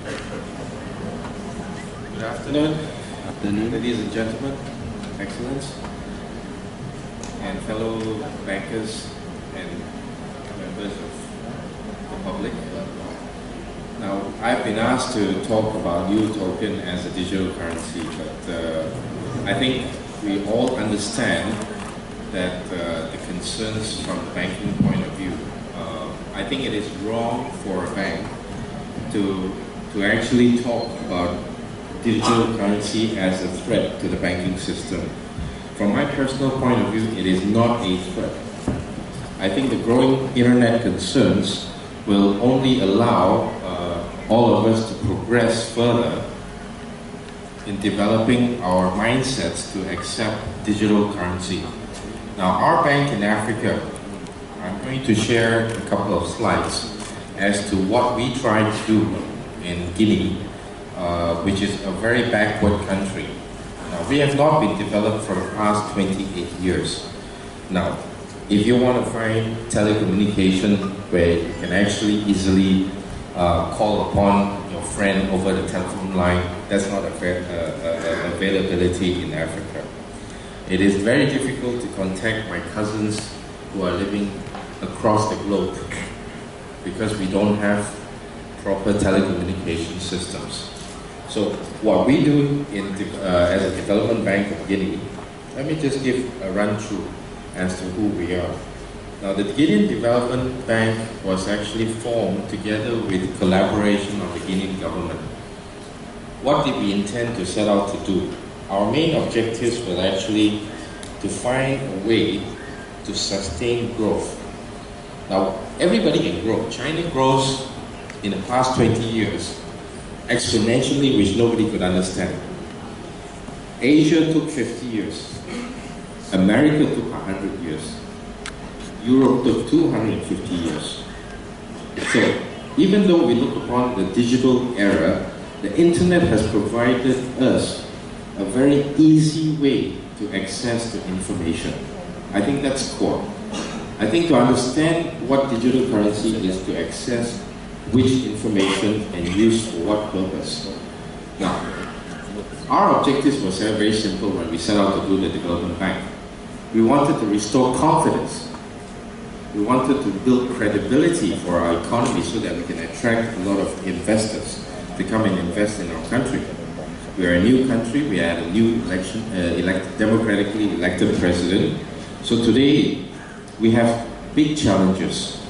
Good afternoon. Afternoon. Ladies and gentlemen, Excellence, and fellow bankers and members of the public. Now, I've been asked to talk about UToken as a digital currency, but I think we all understand that the concerns from the banking point of view. I think it is wrong for a bank to actually talk about digital currency as a threat to the banking system. From my personal point of view, it is not a threat. I think the growing internet concerns will only allow all of us to progress further in developing our mindsets to accept digital currency. Now, our bank in Africa, I'm going to share a couple of slides as to what we try to do in Guinea, which is a very backward country. Now, we have not been developed for the past 28 years. Now, if you want to find telecommunication where you can actually easily call upon your friend over the telephone line, that's not availability in Africa. It is very difficult to contact my cousins who are living across the globe because we don't have proper telecommunication systems. So what we do as a development bank of Guinea, let me just give a run through as to who we are. Now, the Guinean Development Bank was actually formed together with collaboration of the Guinean government. What did we intend to set out to do? Our main objectives were actually to find a way to sustain growth. Now, everybody can grow. China grows in the past 20 years exponentially, which nobody could understand. Asia took 50 years. America took 100 years. Europe took 250 years. So, even though we look upon the digital era, the internet has provided us a very easy way to access the information. I think that's core. I think to understand what digital currency is to access which information and use for what purpose. Now, our objectives were very simple when we set out to do the development bank. We wanted to restore confidence. We wanted to build credibility for our economy so that we can attract a lot of investors to come and invest in our country. We are a new country, we had a new election, democratically elected president. So today, we have big challenges.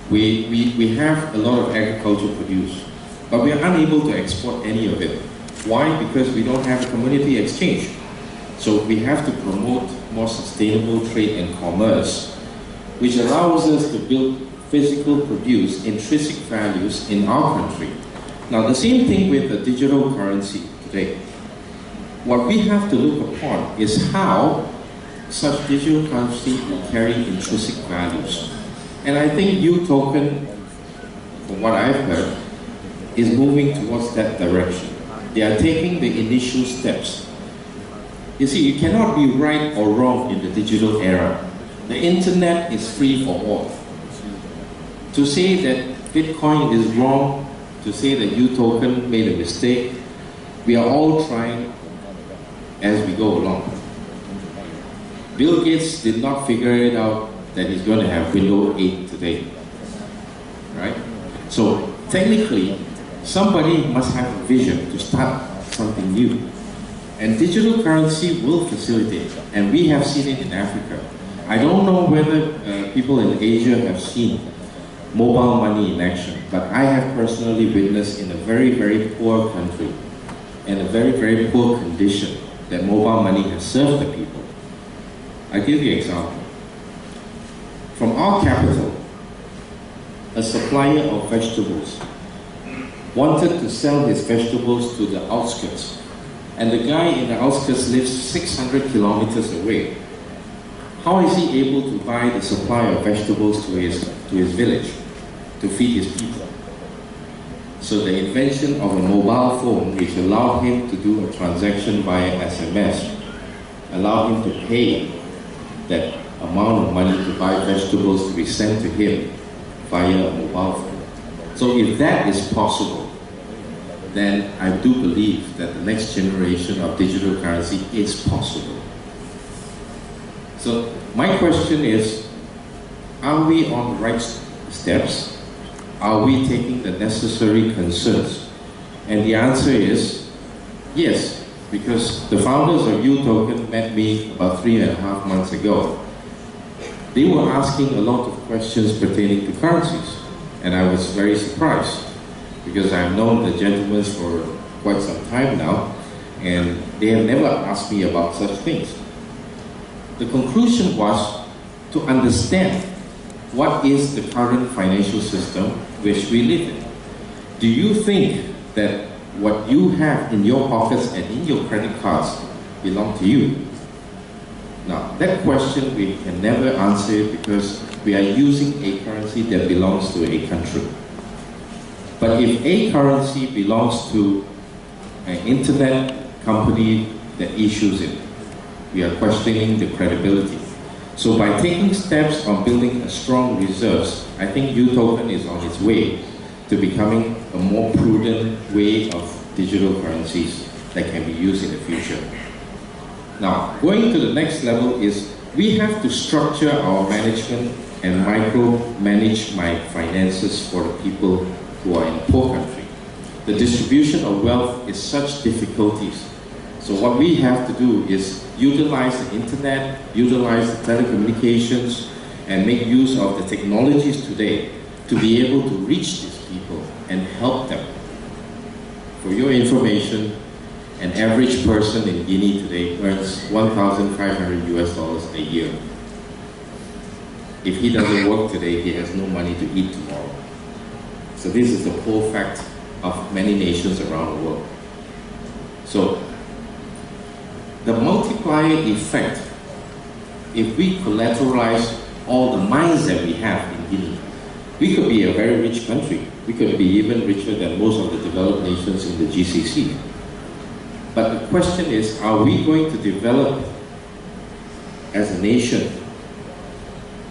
We have a lot of agriculture produce, but we are unable to export any of it. Why? Because we don't have a community exchange. So we have to promote more sustainable trade and commerce, which allows us to build physical produce, intrinsic values in our country. Now, the same thing with the digital currency today. What we have to look upon is how such digital currency will carry intrinsic values. And I think UToken, from what I've heard, is moving towards that direction. They are taking the initial steps. You see, you cannot be right or wrong in the digital era. The internet is free for all. To say that Bitcoin is wrong, to say that UToken made a mistake, we are all trying as we go along. Bill Gates did not figure it out that he's going to have Windows 8 today, right? So technically, somebody must have a vision to start something new. And digital currency will facilitate, and we have seen it in Africa. I don't know whether people in Asia have seen mobile money in action, but I have personally witnessed in a very, very poor country and a very, very poor condition that mobile money has served the people. I'll give you an example. From our capital, a supplier of vegetables wanted to sell his vegetables to the outskirts, and the guy in the outskirts lives 600 kilometers away. How is he able to buy the supply of vegetables to his village, to feed his people? So the invention of a mobile phone which allowed him to do a transaction via SMS, allowed him to pay that amount of money to buy vegetables to be sent to him via a mobile phone. So if that is possible, then I do believe that the next generation of digital currency is possible. So my question is, are we on the right steps? Are we taking the necessary concerns? And the answer is yes, because the founders of UToken met me about 3.5 months ago. They were asking a lot of questions pertaining to currencies, and I was very surprised because I've known the gentlemen for quite some time now, and they have never asked me about such things. The conclusion was to understand what is the current financial system which we live in. Do you think that what you have in your pockets and in your credit cards belong to you? Now, that question we can never answer because we are using a currency that belongs to a country. But if a currency belongs to an internet company that issues it, we are questioning the credibility. So by taking steps on building a strong reserves, I think UToken is on its way to becoming a more prudent way of digital currencies that can be used in the future. Now, going to the next level is we have to structure our management and micromanage my finances for the people who are in a poor country. The distribution of wealth is such difficulties. So what we have to do is utilize the internet, utilize the telecommunications, and make use of the technologies today to be able to reach these people and help them. For your information, an average person in Guinea today earns $1,500 a year. If he doesn't work today, he has no money to eat tomorrow. So this is the poor fact of many nations around the world. So the multiplier effect, if we collateralize all the mines that we have in Guinea, we could be a very rich country. We could be even richer than most of the developed nations in the GCC. But the question is, are we going to develop as a nation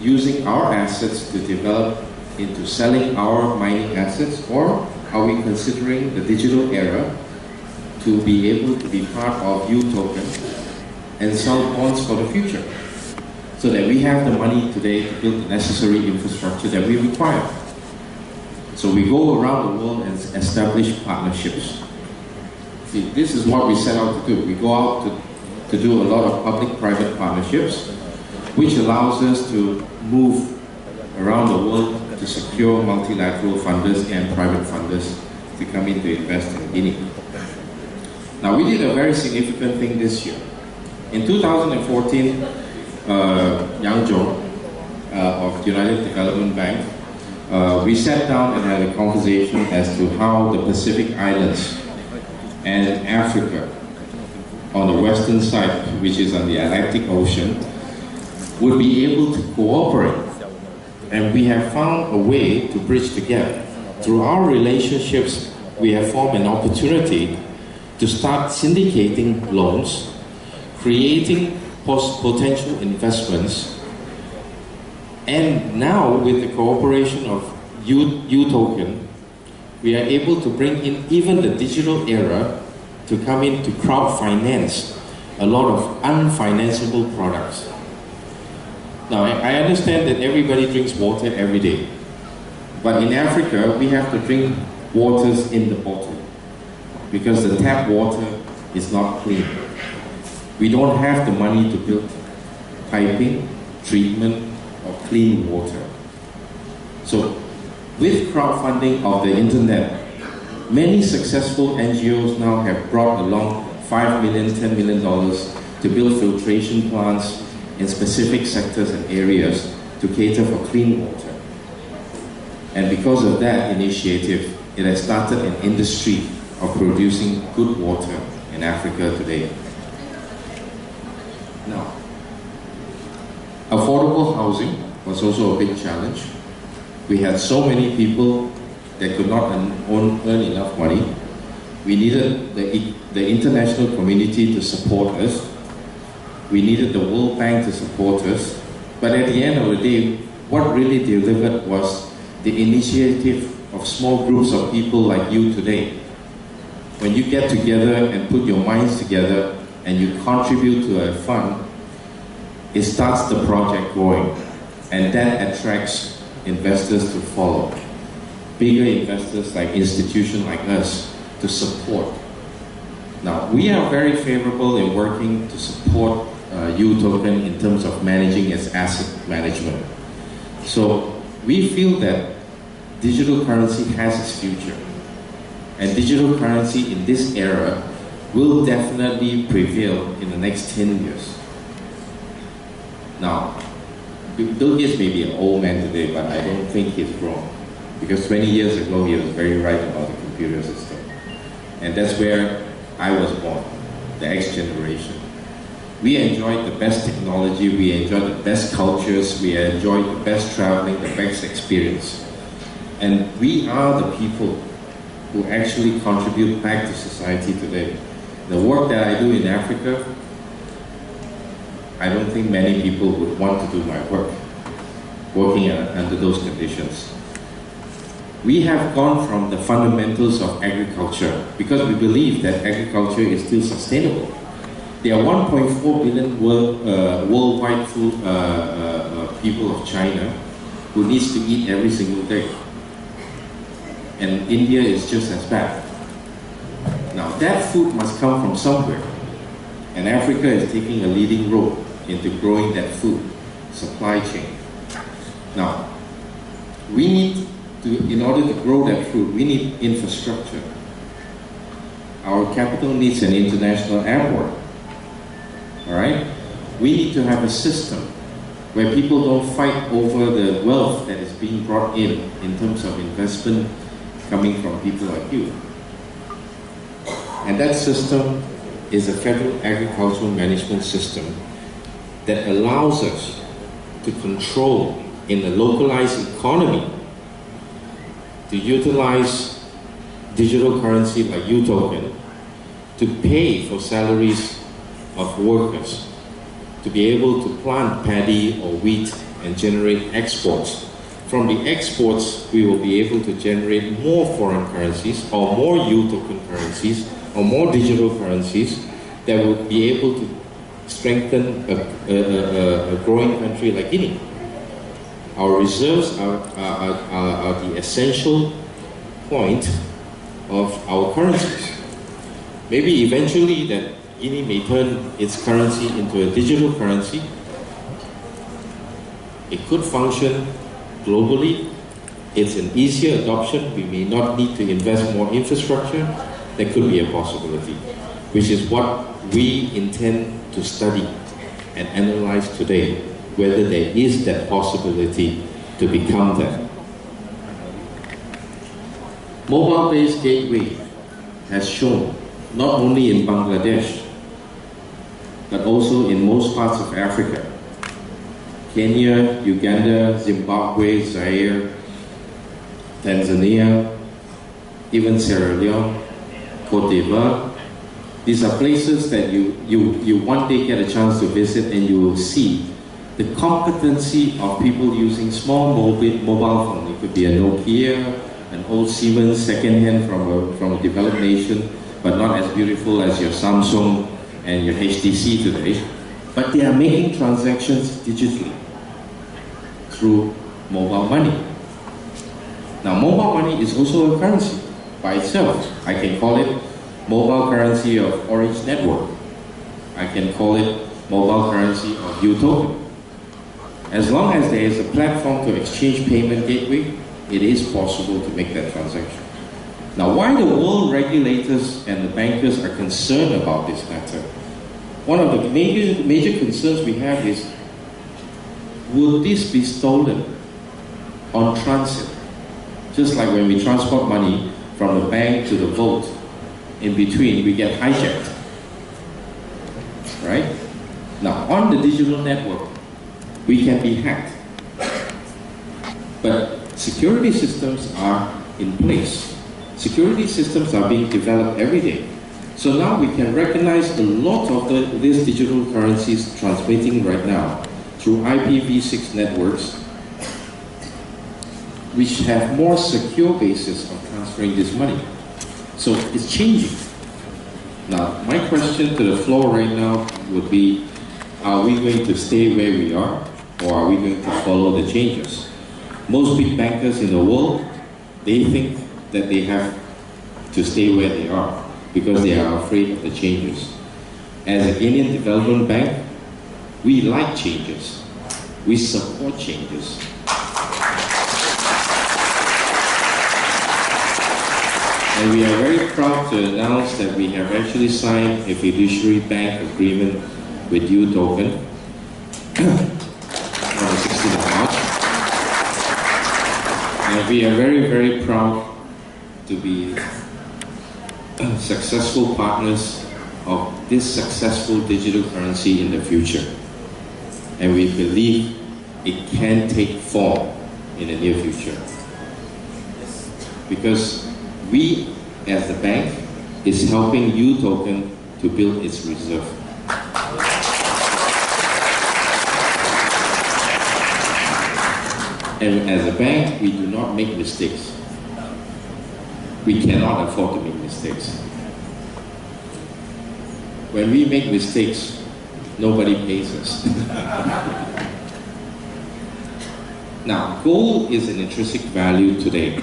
using our assets to develop into selling our mining assets, or are we considering the digital era to be able to be part of UToken and sell bonds for the future, so that we have the money today to build the necessary infrastructure that we require? So we go around the world and establish partnerships. See, this is what we set out to do. We go out to do a lot of public-private partnerships, which allows us to move around the world to secure multilateral funders and private funders to come in to invest in Guinea. Now, we did a very significant thing this year. In 2014, Yang Zhou of United Development Bank, we sat down and had a conversation as to how the Pacific Islands and Africa on the western side, which is on the Atlantic Ocean, would be able to cooperate. And we have found a way to bridge the gap. Through our relationships, we have formed an opportunity to start syndicating loans, creating potential investments, and now with the cooperation of UToken, we are able to bring in even the digital era to come in to crowd finance a lot of unfinanceable products. Now, I understand that everybody drinks water every day, but in Africa, we have to drink waters in the bottle because the tap water is not clean. We don't have the money to build piping, treatment, or clean water. So, with crowdfunding of the internet, many successful NGOs now have brought along $5 million, $10 million to build filtration plants in specific sectors and areas to cater for clean water. And because of that initiative, it has started an industry of producing good water in Africa today. Now, affordable housing was also a big challenge. We had so many people that could not earn enough money. We needed the international community to support us. We needed the World Bank to support us. But at the end of the day, what really delivered was the initiative of small groups of people like you today. when you get together and put your minds together and you contribute to a fund, it starts the project going, and that attracts investors to follow. Bigger investors like institutions like us to support. Now, we are very favorable in working to support UToken in terms of managing its asset management. So we feel that digital currency has its future. And digital currency in this era will definitely prevail in the next 10 years. Now, Bill Gates may be an old man today, but I don't think he's wrong. Because 20 years ago, he was very right about the computer system. And that's where I was born, the X generation. We enjoyed the best technology, we enjoyed the best cultures, we enjoyed the best traveling, the best experience. And we are the people who actually contribute back to society today. The work that I do in Africa, I don't think many people would want to do my work, working under those conditions. We have gone from the fundamentals of agriculture because we believe that agriculture is still sustainable. There are 1.4 billion worldwide people of China who needs to eat every single day. And India is just as bad. Now that food must come from somewhere. And Africa is taking a leading role into growing that food supply chain. Now, we need to, in order to grow that food, we need infrastructure. Our capital needs an international airport. All right? We need to have a system where people don't fight over the wealth that is being brought in terms of investment coming from people like you. And that system is a federal agricultural management system that allows us to control in a localized economy to utilize digital currency like UToken to pay for salaries of workers, to be able to plant paddy or wheat and generate exports. From the exports, we will be able to generate more foreign currencies or more UToken currencies or more digital currencies that will be able to strengthen a growing country like Guinea. Our reserves are the essential point of our currencies. Maybe eventually that Guinea may turn its currency into a digital currency. It could function globally. It's an easier adoption. We may not need to invest more infrastructure. That could be a possibility, which is what we intend to study and analyze today, whether there is that possibility to become that. Mobile-based gateway has shown, not only in Bangladesh, but also in most parts of Africa, Kenya, Uganda, Zimbabwe, Zaire, Tanzania, even Sierra Leone, Cote d'Ivoire. These are places that you one day get a chance to visit and you will see the competency of people using small mobile phone. It could be a Nokia, an old Siemens second-hand from a developed nation, but not as beautiful as your Samsung and your HTC today. But they are making transactions digitally through mobile money. Now, mobile money is also a currency by itself. I can call it mobile currency of Orange Network. I can call it mobile currency of UToken. As long as there is a platform to exchange payment gateway, it is possible to make that transaction. Now, why the world regulators and the bankers are concerned about this matter? One of the major concerns we have is, will this be stolen on transit? Just like when we transport money from the bank to the vault, in between we get hijacked, right? Now, on the digital network, we can be hacked. But security systems are in place. Security systems are being developed every day. So now we can recognize a lot of these digital currencies transmitting right now through IPv6 networks, which have more secure basis of transferring this money. So it's changing. Now, my question to the floor right now would be, are we going to stay where we are, or are we going to follow the changes? Most big bankers in the world, they think that they have to stay where they are because they are afraid of the changes. As an Indian Development Bank, we like changes. We support changes. And we are very proud to announce that we have actually signed a fiduciary bank agreement with UToken on the 16th of March. And we are very, very proud to be successful partners of this successful digital currency in the future. And we believe it can take form in the near future. Because we, as the bank, is helping UToken to build its reserve. And as a bank, we do not make mistakes. We cannot afford to make mistakes. When we make mistakes, nobody pays us. Now, gold is an intrinsic value today.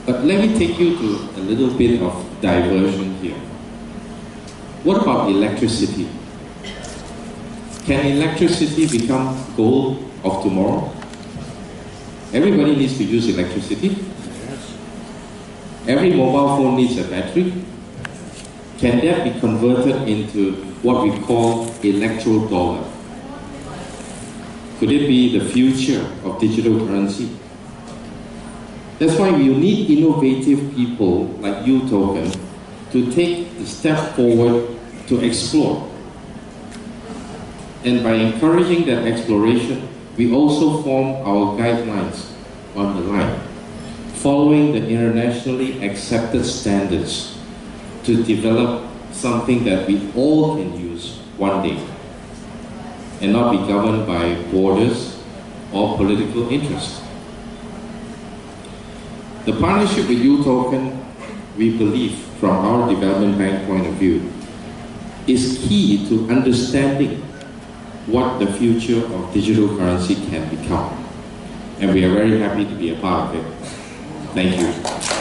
But let me take you to a little bit of diversion here. What about electricity? Can electricity become gold of tomorrow? Everybody needs to use electricity. Every mobile phone needs a battery. Can that be converted into what we call electro dollar? Could it be the future of digital currency? That's why we need innovative people like UToken to take the step forward to explore. And by encouraging that exploration, we also form our guidelines on the line, following the internationally accepted standards to develop something that we all can use one day and not be governed by borders or political interests. The partnership with UToken, we believe, from our development bank point of view, is key to understanding what the future of digital currency can become. And we are very happy to be a part of it. Thank you.